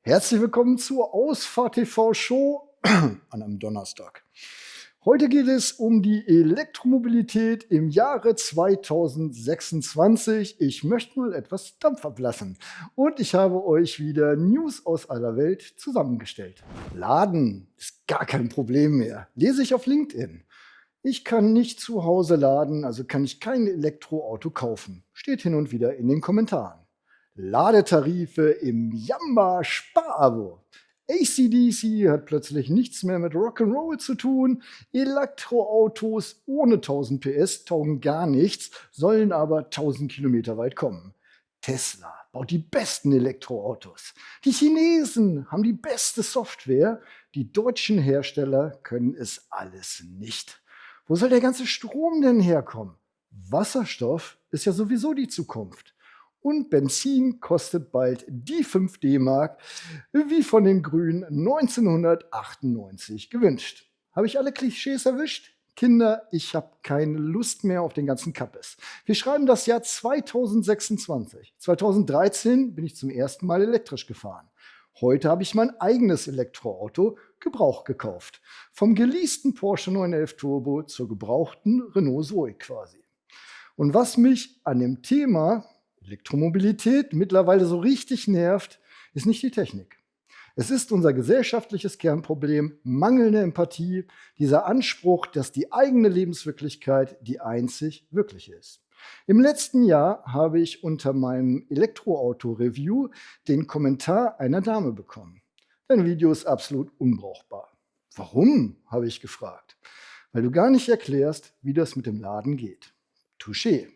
Herzlich willkommen zur Ausfahrt TV Show an einem Donnerstag. Heute geht es um die Elektromobilität im Jahre 2026. Ich möchte mal etwas Dampf ablassen und ich habe euch wieder News aus aller Welt zusammengestellt. Laden ist gar kein Problem mehr. Lese ich auf LinkedIn. Ich kann nicht zu Hause laden, also kann ich kein Elektroauto kaufen. Steht hin und wieder in den Kommentaren. Ladetarife im Jamba-Sparabo. AC/DC hat plötzlich nichts mehr mit Rock'n'Roll zu tun. Elektroautos ohne 1000 PS taugen gar nichts, sollen aber 1000 Kilometer weit kommen. Tesla baut die besten Elektroautos. Die Chinesen haben die beste Software. Die deutschen Hersteller können es alles nicht. Wo soll der ganze Strom denn herkommen? Wasserstoff ist ja sowieso die Zukunft. Und Benzin kostet bald die 5 D-Mark, wie von den Grünen 1998 gewünscht. Habe ich alle Klischees erwischt? Kinder, ich habe keine Lust mehr auf den ganzen Kappes. Wir schreiben das Jahr 2026. 2013 bin ich zum ersten Mal elektrisch gefahren. Heute habe ich mein eigenes Elektroauto gebraucht gekauft. Vom geleasten Porsche 911 Turbo zur gebrauchten Renault Zoe quasi. Und was mich an dem Thema Elektromobilität mittlerweile so richtig nervt, ist nicht die Technik. Es ist unser gesellschaftliches Kernproblem, mangelnde Empathie, dieser Anspruch, dass die eigene Lebenswirklichkeit die einzig wirkliche ist. Im letzten Jahr habe ich unter meinem Elektroauto-Review den Kommentar einer Dame bekommen. Dein Video ist absolut unbrauchbar. Warum, habe ich gefragt. Weil du gar nicht erklärst, wie das mit dem Laden geht. Touché.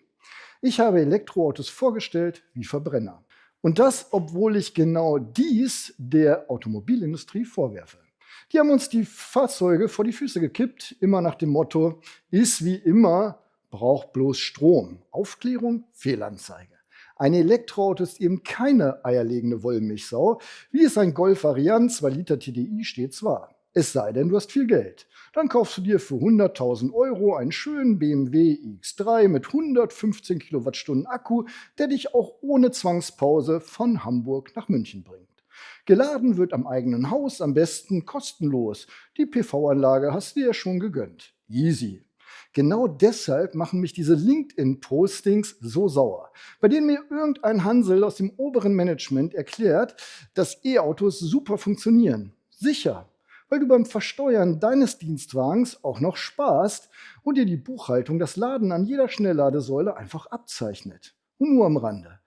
Ich habe Elektroautos vorgestellt wie Verbrenner. Und das, obwohl ich genau dies der Automobilindustrie vorwerfe. Die haben uns die Fahrzeuge vor die Füße gekippt, immer nach dem Motto, ist wie immer, braucht bloß Strom. Aufklärung, Fehlanzeige. Ein Elektroauto ist eben keine eierlegende Wollmilchsau, wie es ein Golf Variant 2 Liter TDI stets war. Es sei denn, du hast viel Geld. Dann kaufst du dir für 100.000 € einen schönen BMW iX3 mit 115 Kilowattstunden Akku, der dich auch ohne Zwangspause von Hamburg nach München bringt. Geladen wird am eigenen Haus, am besten kostenlos. Die PV-Anlage hast du dir ja schon gegönnt. Easy. Genau deshalb machen mich diese LinkedIn-Postings so sauer, bei denen mir irgendein Hansel aus dem oberen Management erklärt, dass E-Autos super funktionieren. Sicher. Weil du beim Versteuern deines Dienstwagens auch noch sparst und dir die Buchhaltung das Laden an jeder Schnellladesäule einfach abzeichnet. Und nur am Rande.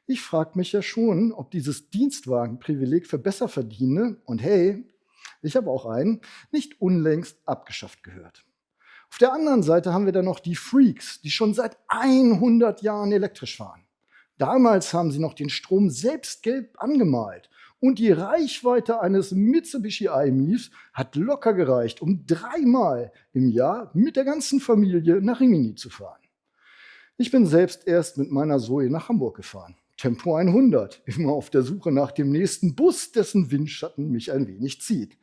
Ich frage mich ja schon, ob dieses Dienstwagenprivileg für Besserverdienende, und hey, ich habe auch einen, nicht unlängst abgeschafft gehört. Auf der anderen Seite haben wir dann noch die Freaks, die schon seit 100 Jahren elektrisch fahren. Damals haben sie noch den Strom selbst gelb angemalt. Und die Reichweite eines Mitsubishi i-MiEVs hat locker gereicht, um 3-mal im Jahr mit der ganzen Familie nach Rimini zu fahren. Ich bin selbst erst mit meiner Zoe nach Hamburg gefahren. Tempo 100, immer auf der Suche nach dem nächsten Bus, dessen Windschatten mich ein wenig zieht.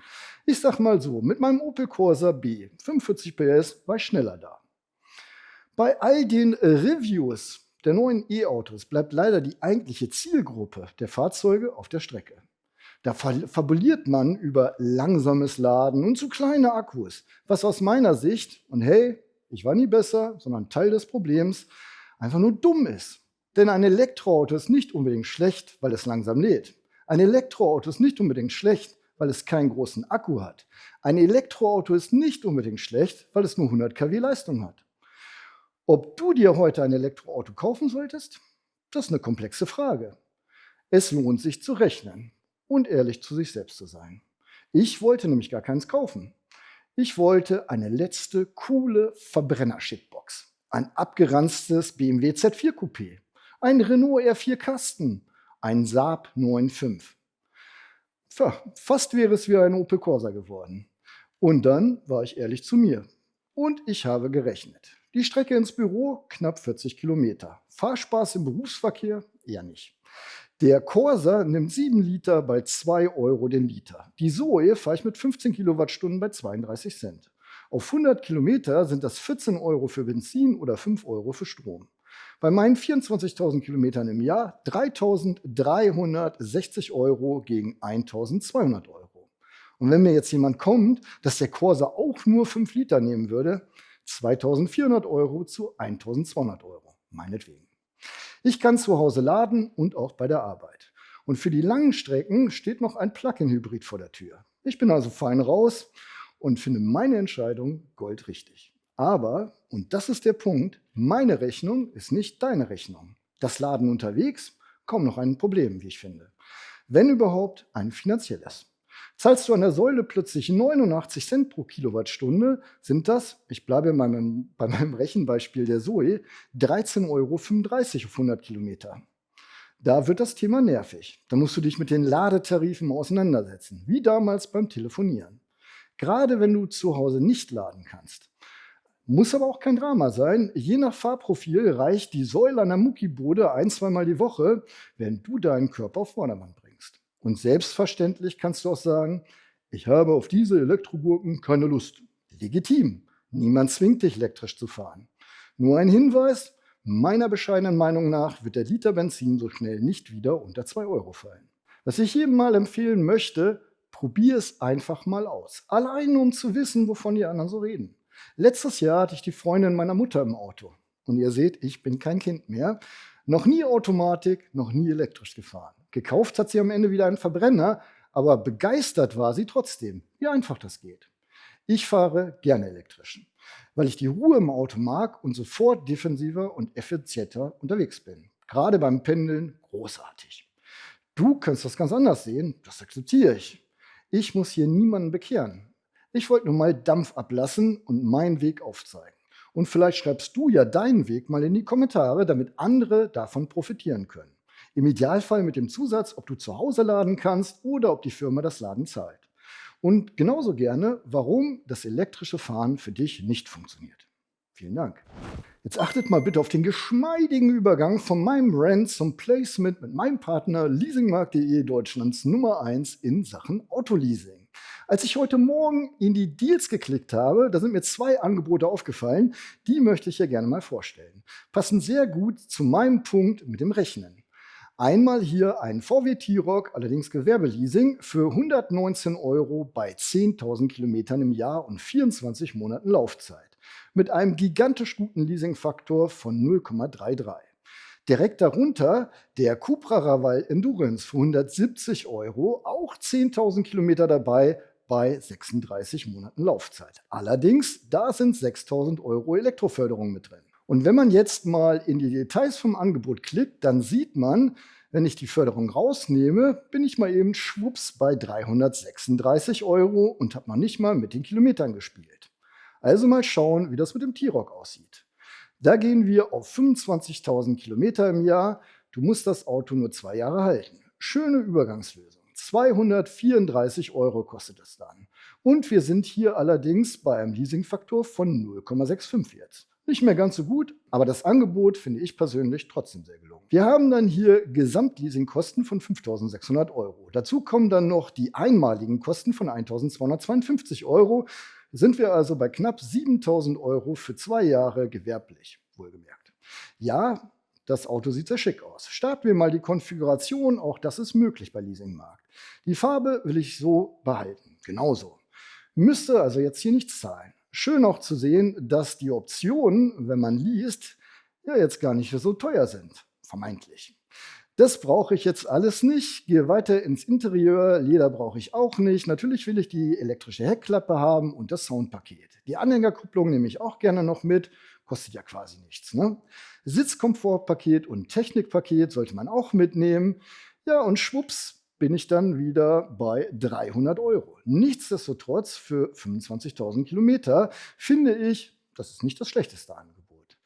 Ich sag mal so, mit meinem Opel Corsa B, 45 PS, war ich schneller da. Bei all den Reviews der neuen E-Autos bleibt leider die eigentliche Zielgruppe der Fahrzeuge auf der Strecke. Da fabuliert man über langsames Laden und zu kleine Akkus, was aus meiner Sicht, und hey, ich war nie besser, sondern Teil des Problems, einfach nur dumm ist. Denn ein Elektroauto ist nicht unbedingt schlecht, weil es langsam lädt. Ein Elektroauto ist nicht unbedingt schlecht, weil es keinen großen Akku hat. Ein Elektroauto ist nicht unbedingt schlecht, weil es nur 100 kW Leistung hat. Ob du dir heute ein Elektroauto kaufen solltest, das ist eine komplexe Frage. Es lohnt sich zu rechnen und ehrlich zu sich selbst zu sein. Ich wollte nämlich gar keins kaufen. Ich wollte eine letzte coole Verbrenner-Shitbox. Ein abgeranztes BMW Z4 Coupé, ein Renault R4 Kasten, ein Saab 9.5. Fast wäre es wie ein Opel Corsa geworden. Und dann war ich ehrlich zu mir. Und ich habe gerechnet. Die Strecke ins Büro knapp 40 Kilometer. Fahrspaß im Berufsverkehr eher nicht. Der Corsa nimmt 7 Liter bei 2 € den Liter. Die Zoe fahre ich mit 15 Kilowattstunden bei 32 Cent. Auf 100 Kilometer sind das 14 € für Benzin oder 5 € für Strom. Bei meinen 24.000 Kilometern im Jahr 3.360 Euro gegen 1.200 Euro. Und wenn mir jetzt jemand kommt, dass der Corsa auch nur 5 Liter nehmen würde, 2.400 Euro zu 1.200 Euro, meinetwegen. Ich kann zu Hause laden und auch bei der Arbeit. Und für die langen Strecken steht noch ein Plug-in-Hybrid vor der Tür. Ich bin also fein raus und finde meine Entscheidung goldrichtig. Aber, und das ist der Punkt, meine Rechnung ist nicht deine Rechnung. Das Laden unterwegs, kaum noch ein Problem, wie ich finde. Wenn überhaupt, ein finanzielles. Zahlst du an der Säule plötzlich 89 Cent pro Kilowattstunde, sind das, ich bleibe bei meinem Rechenbeispiel der Zoe, 13,35 € auf 100 Kilometer. Da wird das Thema nervig. Da musst du dich mit den Ladetarifen auseinandersetzen, wie damals beim Telefonieren. Gerade wenn du zu Hause nicht laden kannst. Muss aber auch kein Drama sein. Je nach Fahrprofil reicht die Säule an der Muckibode 1-2 Mal die Woche, während du deinen Körper auf Vordermann bringst. Und selbstverständlich kannst du auch sagen, ich habe auf diese Elektrogurken keine Lust. Legitim. Niemand zwingt dich, elektrisch zu fahren. Nur ein Hinweis, meiner bescheidenen Meinung nach wird der Liter Benzin so schnell nicht wieder unter 2 Euro fallen. Was ich jedem mal empfehlen möchte, probier es einfach mal aus. Allein um zu wissen, wovon die anderen so reden. Letztes Jahr hatte ich die Freundin meiner Mutter im Auto. Und ihr seht, ich bin kein Kind mehr. Noch nie Automatik, noch nie elektrisch gefahren. Gekauft hat sie am Ende wieder einen Verbrenner, aber begeistert war sie trotzdem, wie einfach das geht. Ich fahre gerne elektrisch, weil ich die Ruhe im Auto mag und sofort defensiver und effizienter unterwegs bin. Gerade beim Pendeln großartig. Du kannst das ganz anders sehen, das akzeptiere ich. Ich muss hier niemanden bekehren. Ich wollte nur mal Dampf ablassen und meinen Weg aufzeigen. Und vielleicht schreibst du ja deinen Weg mal in die Kommentare, damit andere davon profitieren können. Im Idealfall mit dem Zusatz, ob du zu Hause laden kannst oder ob die Firma das Laden zahlt. Und genauso gerne, warum das elektrische Fahren für dich nicht funktioniert. Vielen Dank. Jetzt achtet mal bitte auf den geschmeidigen Übergang von meinem Rant zum Placement mit meinem Partner Leasingmarkt.de, Deutschlands Nummer 1 in Sachen Autoleasing. Als ich heute Morgen in die Deals geklickt habe, da sind mir 2 Angebote aufgefallen, die möchte ich hier gerne mal vorstellen. Passen sehr gut zu meinem Punkt mit dem Rechnen. Einmal hier ein VW T-Roc, allerdings Gewerbeleasing, für 119 Euro bei 10.000 Kilometern im Jahr und 24 Monaten Laufzeit. Mit einem gigantisch guten Leasingfaktor von 0,33. Direkt darunter der Cupra Raval Endurance für 170 Euro, auch 10.000 Kilometer dabei bei 36 Monaten Laufzeit. Allerdings, da sind 6.000 Euro Elektroförderung mit drin. Und wenn man jetzt mal in die Details vom Angebot klickt, dann sieht man, wenn ich die Förderung rausnehme, bin ich mal eben schwupps bei 336 Euro und habe noch nicht mal mit den Kilometern gespielt. Also mal schauen, wie das mit dem T-Roc aussieht. Da gehen wir auf 25.000 Kilometer im Jahr. Du musst das Auto nur 2 Jahre halten. Schöne Übergangslösung. 234 Euro kostet es dann. Und wir sind hier allerdings bei einem Leasingfaktor von 0,65 jetzt. Nicht mehr ganz so gut, aber das Angebot finde ich persönlich trotzdem sehr gelungen. Wir haben dann hier Gesamtleasingkosten von 5.600 Euro. Dazu kommen dann noch die einmaligen Kosten von 1.252 Euro. Sind wir also bei knapp 7.000 Euro für 2 Jahre gewerblich, wohlgemerkt. Ja, das Auto sieht sehr schick aus. Starten wir mal die Konfiguration, auch das ist möglich bei Leasingmarkt. Die Farbe will ich so behalten, genauso. Müsste also jetzt hier nichts zahlen. Schön auch zu sehen, dass die Optionen, wenn man liest, ja jetzt gar nicht so teuer sind, vermeintlich. Das brauche ich jetzt alles nicht. Gehe weiter ins Interieur. Leder brauche ich auch nicht. Natürlich will ich die elektrische Heckklappe haben und das Soundpaket. Die Anhängerkupplung nehme ich auch gerne noch mit. Kostet ja quasi nichts, ne? Sitzkomfortpaket und Technikpaket sollte man auch mitnehmen. Ja, und schwupps bin ich dann wieder bei 300 Euro. Nichtsdestotrotz für 25.000 Kilometer finde ich, das ist nicht das schlechteste Angebot.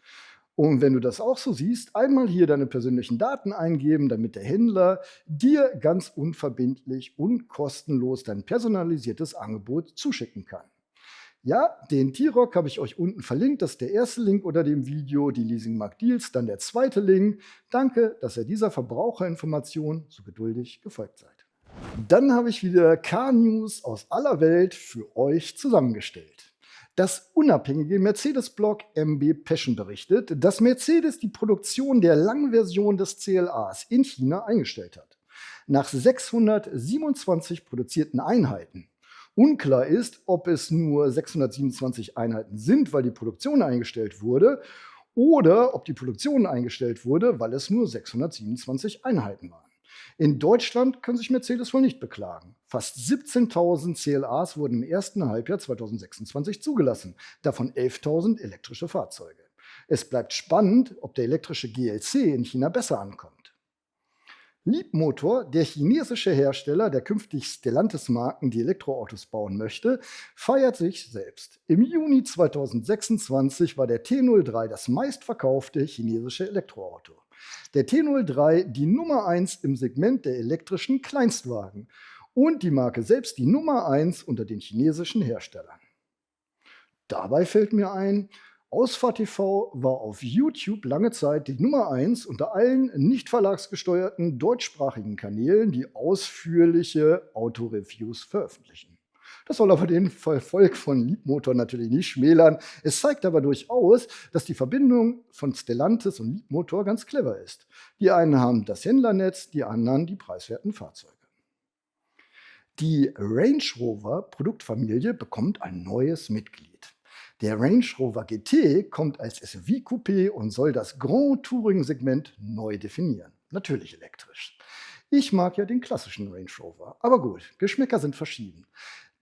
Und wenn du das auch so siehst, einmal hier deine persönlichen Daten eingeben, damit der Händler dir ganz unverbindlich und kostenlos dein personalisiertes Angebot zuschicken kann. Ja, den T-Roc habe ich euch unten verlinkt, das ist der erste Link unter dem Video, die Leasingmarkt Deals, dann der zweite Link. Danke, dass ihr dieser Verbraucherinformation so geduldig gefolgt seid. Dann habe ich wieder Car-News aus aller Welt für euch zusammengestellt. Das unabhängige Mercedes-Blog MB Passion berichtet, dass Mercedes die Produktion der Langversion des CLAs in China eingestellt hat. Nach 627 produzierten Einheiten. Unklar ist, ob es nur 627 Einheiten sind, weil die Produktion eingestellt wurde, oder ob die Produktion eingestellt wurde, weil es nur 627 Einheiten waren. In Deutschland kann sich Mercedes wohl nicht beklagen. Fast 17.000 CLAs wurden im ersten Halbjahr 2026 zugelassen, davon 11.000 elektrische Fahrzeuge. Es bleibt spannend, ob der elektrische GLC in China besser ankommt. Leapmotor, der chinesische Hersteller, der künftig Stellantis-Marken, die Elektroautos bauen möchte, feiert sich selbst. Im Juni 2026 war der T03 das meistverkaufte chinesische Elektroauto. Der T03 die Nummer 1 im Segment der elektrischen Kleinstwagen und die Marke selbst die Nummer 1 unter den chinesischen Herstellern. Dabei fällt mir ein, Ausfahrt TV war auf YouTube lange Zeit die Nummer 1 unter allen nicht verlagsgesteuerten deutschsprachigen Kanälen, die ausführliche Autoreviews veröffentlichen. Das soll aber den Erfolg von Leapmotor natürlich nicht schmälern. Es zeigt aber durchaus, dass die Verbindung von Stellantis und Leapmotor ganz clever ist. Die einen haben das Händlernetz, die anderen die preiswerten Fahrzeuge. Die Range Rover Produktfamilie bekommt ein neues Mitglied. Der Range Rover GT kommt als SUV-Coupé und soll das Grand Touring-Segment neu definieren. Natürlich elektrisch. Ich mag ja den klassischen Range Rover, aber gut, Geschmäcker sind verschieden.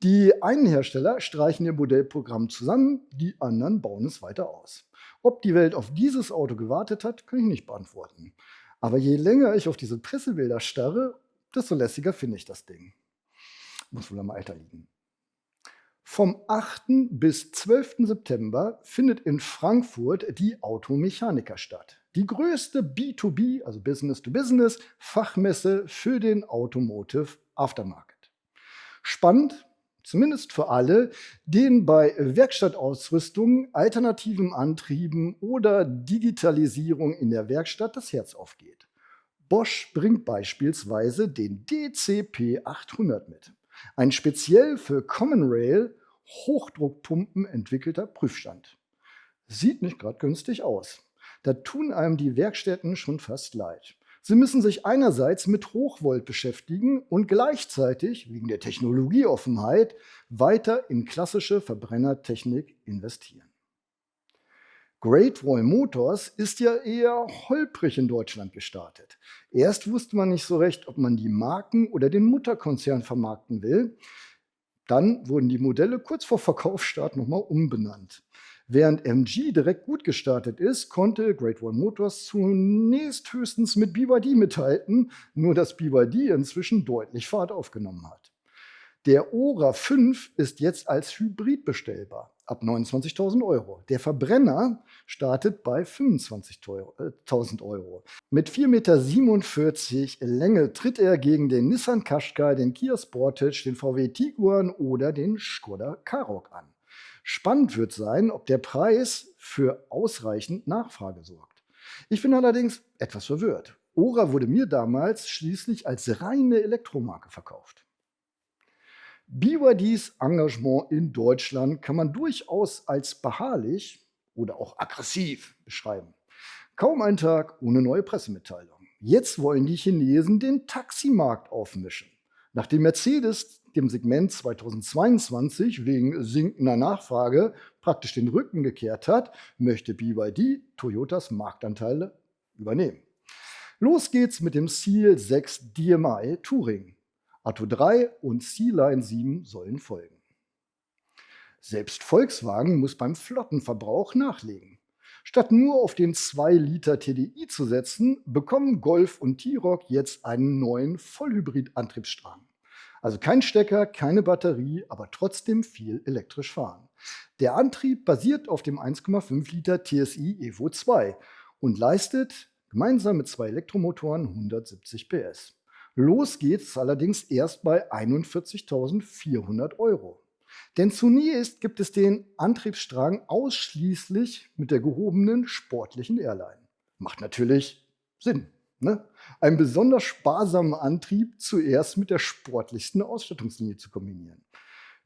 Die einen Hersteller streichen ihr Modellprogramm zusammen, die anderen bauen es weiter aus. Ob die Welt auf dieses Auto gewartet hat, kann ich nicht beantworten. Aber je länger ich auf diese Pressebilder starre, desto lässiger finde ich das Ding. Muss wohl am Alter liegen. Vom 8. bis 12. September findet in Frankfurt die Automechaniker statt. Die größte B2B, also Business-to-Business, Fachmesse für den Automotive Aftermarket. Spannend, zumindest für alle, denen bei Werkstattausrüstung, alternativen Antrieben oder Digitalisierung in der Werkstatt das Herz aufgeht. Bosch bringt beispielsweise den DCP 800 mit. Ein speziell für Common Rail Hochdruckpumpen entwickelter Prüfstand. Sieht nicht gerade günstig aus. Da tun einem die Werkstätten schon fast leid. Sie müssen sich einerseits mit Hochvolt beschäftigen und gleichzeitig, wegen der Technologieoffenheit, weiter in klassische Verbrennertechnik investieren. Great Wall Motors ist ja eher holprig in Deutschland gestartet. Erst wusste man nicht so recht, ob man die Marken oder den Mutterkonzern vermarkten will. Dann wurden die Modelle kurz vor Verkaufsstart nochmal umbenannt. Während MG direkt gut gestartet ist, konnte Great Wall Motors zunächst höchstens mit BYD mithalten, nur dass BYD inzwischen deutlich Fahrt aufgenommen hat. Der Ora 5 ist jetzt als Hybrid bestellbar, ab 29.000 Euro. Der Verbrenner startet bei 25.000 Euro. Mit 4,47 Meter Länge tritt er gegen den Nissan Qashqai, den Kia Sportage, den VW Tiguan oder den Škoda Karoq an. Spannend wird sein, ob der Preis für ausreichend Nachfrage sorgt. Ich bin allerdings etwas verwirrt. Ora wurde mir damals schließlich als reine Elektromarke verkauft. BYDs Engagement in Deutschland kann man durchaus als beharrlich oder auch aggressiv beschreiben. Kaum ein Tag ohne neue Pressemitteilung. Jetzt wollen die Chinesen den Taximarkt aufmischen. Nachdem Mercedes dem Segment 2022 wegen sinkender Nachfrage praktisch den Rücken gekehrt hat, möchte BYD Toyotas Marktanteile übernehmen. Los geht's mit dem Seal 6 DMI Touring. Atto 3 und C-Line 7 sollen folgen. Selbst Volkswagen muss beim Flottenverbrauch nachlegen. Statt nur auf den 2 Liter TDI zu setzen, bekommen Golf und T-Roc jetzt einen neuen Vollhybrid-Antriebsstrang. Also kein Stecker, keine Batterie, aber trotzdem viel elektrisch fahren. Der Antrieb basiert auf dem 1,5 Liter TSI Evo 2 und leistet gemeinsam mit 2 Elektromotoren 170 PS. Los geht's allerdings erst bei 41.400 Euro. Denn zunächst gibt es den Antriebsstrang ausschließlich mit der gehobenen sportlichen Airline. Macht natürlich Sinn, ne? Einen besonders sparsamen Antrieb zuerst mit der sportlichsten Ausstattungslinie zu kombinieren.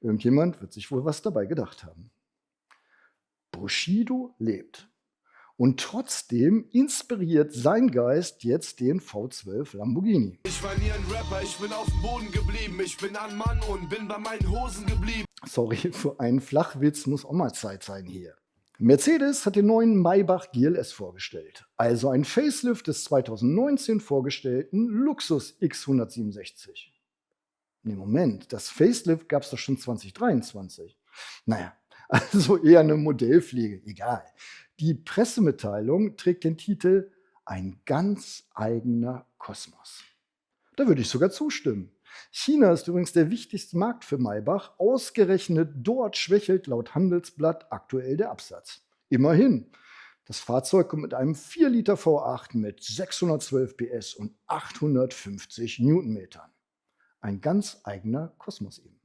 Irgendjemand wird sich wohl was dabei gedacht haben. Bushido lebt. Und trotzdem inspiriert sein Geist jetzt den V12 Lamborghini. Ich war nie ein Rapper, ich bin auf dem Boden geblieben. Ich bin ein Mann und bin bei meinen Hosen geblieben. Sorry, für einen Flachwitz muss auch mal Zeit sein hier. Mercedes hat den neuen Maybach GLS vorgestellt, also ein Facelift des 2019 vorgestellten Luxus X167. Nee, Moment, das Facelift gab es doch schon 2023. Naja, also eher eine Modellpflege, egal. Die Pressemitteilung trägt den Titel Ein ganz eigener Kosmos. Da würde ich sogar zustimmen. China ist übrigens der wichtigste Markt für Maybach. Ausgerechnet dort schwächelt laut Handelsblatt aktuell der Absatz. Immerhin. Das Fahrzeug kommt mit einem 4 Liter V8 mit 612 PS und 850 Newtonmetern. Ein ganz eigener Kosmos eben.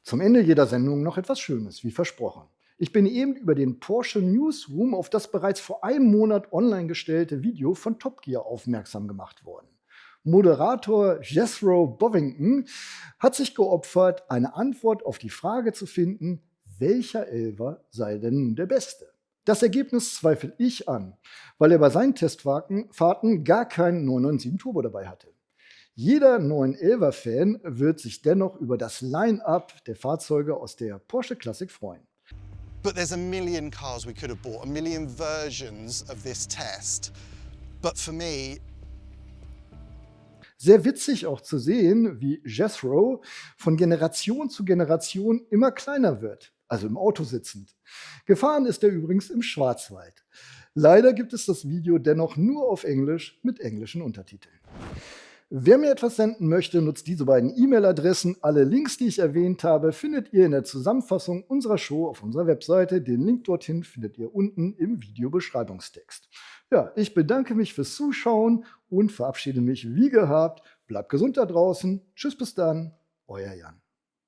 Zum Ende jeder Sendung noch etwas Schönes, wie versprochen. Ich bin eben über den Porsche Newsroom auf das bereits vor einem Monat online gestellte Video von Top Gear aufmerksam gemacht worden. Moderator Jethro Bovington hat sich geopfert, eine Antwort auf die Frage zu finden, welcher Elfer sei denn nun der beste. Das Ergebnis zweifle ich an, weil er bei seinen Testfahrten gar keinen 997 Turbo dabei hatte. Jeder 911er-Fan wird sich dennoch über das Line-Up der Fahrzeuge aus der Porsche Classic freuen. But there's a million cars we could have bought, a million versions of this test. But for me, sehr witzig auch zu sehen, wie Jethro von Generation zu Generation immer kleiner wird, also im Auto sitzend. Gefahren ist er übrigens im Schwarzwald. Leider gibt es das Video dennoch nur auf Englisch mit englischen Untertiteln. Wer mir etwas senden möchte, nutzt diese beiden E-Mail-Adressen. Alle Links, die ich erwähnt habe, findet ihr in der Zusammenfassung unserer Show auf unserer Webseite. Den Link dorthin findet ihr unten im Videobeschreibungstext. Ja, ich bedanke mich fürs Zuschauen und verabschiede mich wie gehabt. Bleibt gesund da draußen. Tschüss, bis dann. Euer Jan.